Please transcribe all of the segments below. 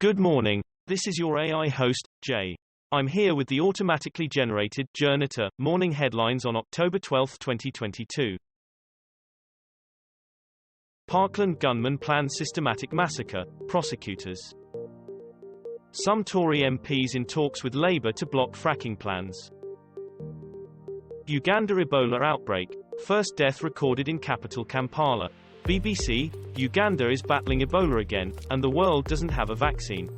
Good morning, this is your AI host, Jay. I'm here with the automatically generated Journato morning headlines on October 12, 2022. Parkland gunman plans systematic massacre, prosecutors. Some Tory MPs in talks with Labour to block fracking plans. Uganda Ebola outbreak, first death recorded in capital Kampala. BBC, Uganda is battling Ebola again, and the world doesn't have a vaccine.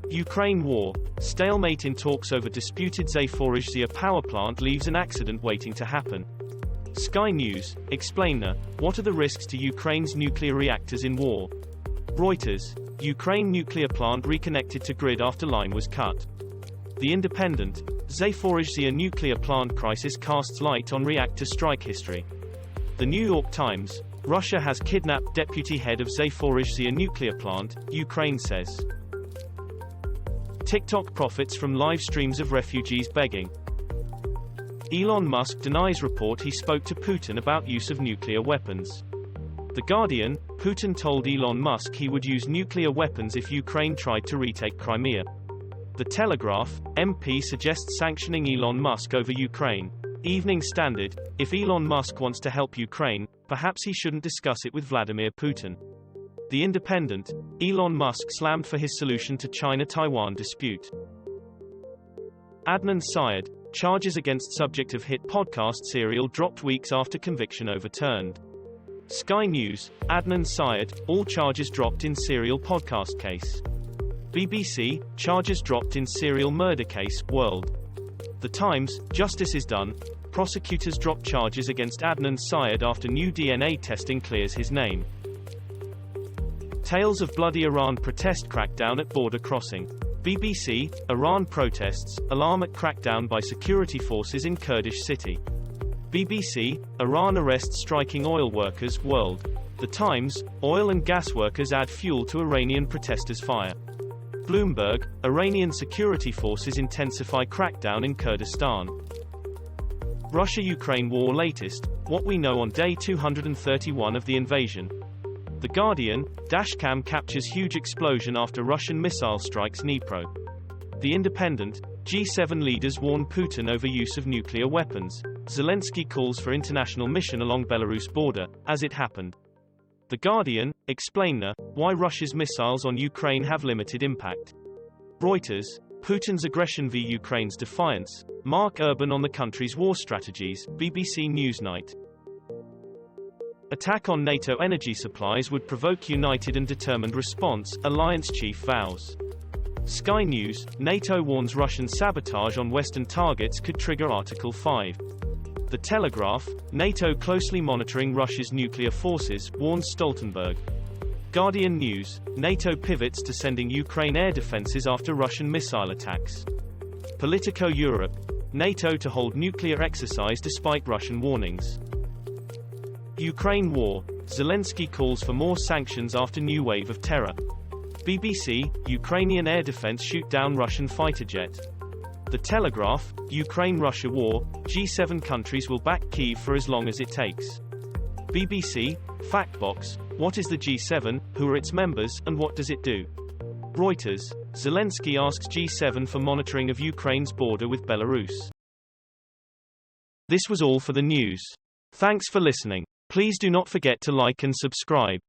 Ukraine war, stalemate in talks over disputed Zaporizhzhia power plant leaves an accident waiting to happen. Sky News, explainer, what are the risks to Ukraine's nuclear reactors in war? Reuters, Ukraine nuclear plant reconnected to grid after line was cut. The Independent, Zaporizhzhia nuclear plant crisis casts light on reactor strike history. The New York Times, Russia has kidnapped deputy head of Zaporizhzhia nuclear plant, Ukraine says. TikTok profits from live streams of refugees begging. Elon Musk denies report he spoke to Putin about use of nuclear weapons. The Guardian, Putin told Elon Musk he would use nuclear weapons if Ukraine tried to retake Crimea. The Telegraph, MP suggests sanctioning Elon Musk over Ukraine. Evening Standard, if Elon Musk wants to help Ukraine, perhaps he shouldn't discuss it with Vladimir Putin. The Independent, Elon Musk slammed for his solution to China-Taiwan dispute. Adnan Syed, charges against subject of hit podcast serial dropped weeks after conviction overturned. Sky News, Adnan Syed, all charges dropped in serial podcast case. BBC, charges dropped in serial murder case, World. The Times, justice is done, prosecutors drop charges against Adnan Syed after new DNA testing clears his name. Tales of bloody Iran protest crackdown at border crossing. BBC, Iran protests, alarm at crackdown by security forces in Kurdish city. BBC, Iran arrests striking oil workers, World. The Times, oil and gas workers add fuel to Iranian protesters' fire. Bloomberg, Iranian security forces intensify crackdown in Kurdistan. Russia-Ukraine war latest, what we know on day 231 of the invasion. The Guardian, dashcam captures huge explosion after Russian missile strikes Dnipro. The Independent, G7 leaders warn Putin over use of nuclear weapons. Zelensky calls for international mission along Belarus border, as it happened. The Guardian, explainer, why Russia's missiles on Ukraine have limited impact. Reuters, Putin's aggression v Ukraine's defiance, Mark Urban on the country's war strategies, BBC Newsnight. Attack on NATO energy supplies would provoke united and determined response, alliance chief vows. Sky News, NATO warns Russian sabotage on Western targets could trigger Article 5. The Telegraph, NATO closely monitoring Russia's nuclear forces, warns Stoltenberg. Guardian News, NATO pivots to sending Ukraine air defenses after Russian missile attacks. Politico Europe, NATO to hold nuclear exercise despite Russian warnings. Ukraine war, Zelensky calls for more sanctions after new wave of terror. BBC, Ukrainian air defense shoot down Russian fighter jet. The Telegraph, Ukraine-Russia war, G7 countries will back Kyiv for as long as it takes. BBC, Factbox, what is the G7, who are its members, and what does it do? Reuters, Zelensky asks G7 for monitoring of Ukraine's border with Belarus. This was all for the news. Thanks for listening. Please do not forget to like and subscribe.